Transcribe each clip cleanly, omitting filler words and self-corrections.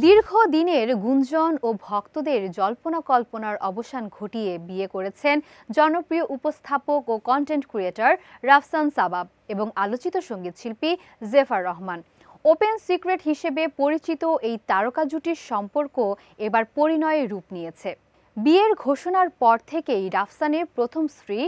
দীর্ঘদিনের গুঞ্জন ও ভক্তদের জল্পনা কল্পনার অবসান ঘটিয়ে বিয়ে করেছেন জনপ্রিয় উপস্থাপক ও কন্টেন্ট ক্রিয়েটর রাফসান সাবাব এবং আলোচিত সঙ্গীতশিল্পী জেফার রহমান। ওপেন সিক্রেট হিসেবে পরিচিত এই তারকা জুটির সম্পর্ক এবার পরিণয়ে রূপ নিয়েছে। বিয়ের ঘোষণার পর থেকেই রাফসানের প্রথম স্ত্রী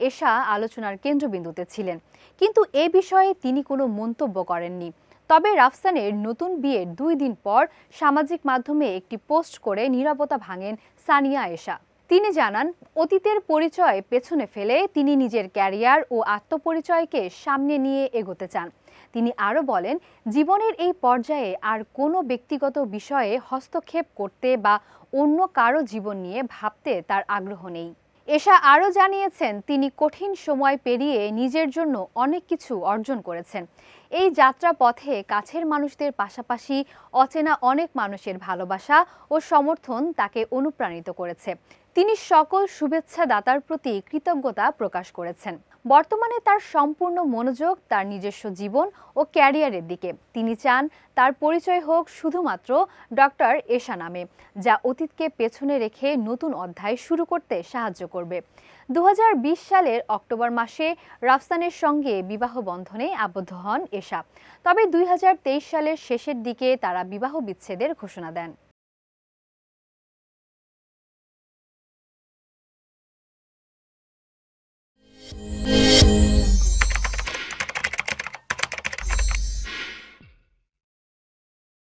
এশা আলোচনার কেন্দ্রবিন্দুতে ছিলেন, কিন্তু এ বিষয়ে তিনি কোনো মন্তব্য করেননি। তবে রাফসানের নতুন বিয়ের 2 দিন পর সামাজিক মাধ্যমে একটি পোস্ট করে নীরবতা ভাঙেন সানিয়া এশা। তিনি জানান, অতীতের পরিচয় পেছনে ফেলে তিনি নিজের ক্যারিয়ার ও আত্মপরিচয়কে সামনে নিয়ে এগোতে চান। তিনি আরও বলেন, জীবনের এই পর্যায়ে আর কোনো ব্যক্তিগত বিষয়ে হস্তক্ষেপ করতে বা অন্য কারো জীবন নিয়ে ভাবতে তার আগ্রহ নেই। এশা আরও জানিয়েছেন, তিনি কঠিন সময় পেরিয়ে নিজের জন্য অনেক কিছু অর্জন করেছেন। এই যাত্রা পথে কাছের মানুষদের পাশাপাশি অচেনা অনেক মানুষের ভালোবাসা ও সমর্থন তাকে অনুপ্রাণিত করেছে। তিনি সকল শুভেচ্ছাদাতার প্রতি কৃতজ্ঞতা প্রকাশ করেছেন। বর্তমানে তার সম্পূর্ণ মনোযোগ তার নিজস্ব জীবন ও ক্যারিয়ারের দিকে। তিনি চান তার পরিচয় হোক শুধুমাত্র ডক্টর এশা নামে, যা অতীতকে পেছনে রেখে নতুন অধ্যায় শুরু করতে সাহায্য করবে। 2020 সালের অক্টোবর মাসে রাফসানের সঙ্গে বিবাহ বন্ধনে আবদ্ধ হন এশা। তবে 2023 সালের শেষের দিকে তারা বিবাহ বিচ্ছেদের ঘোষণা দেন।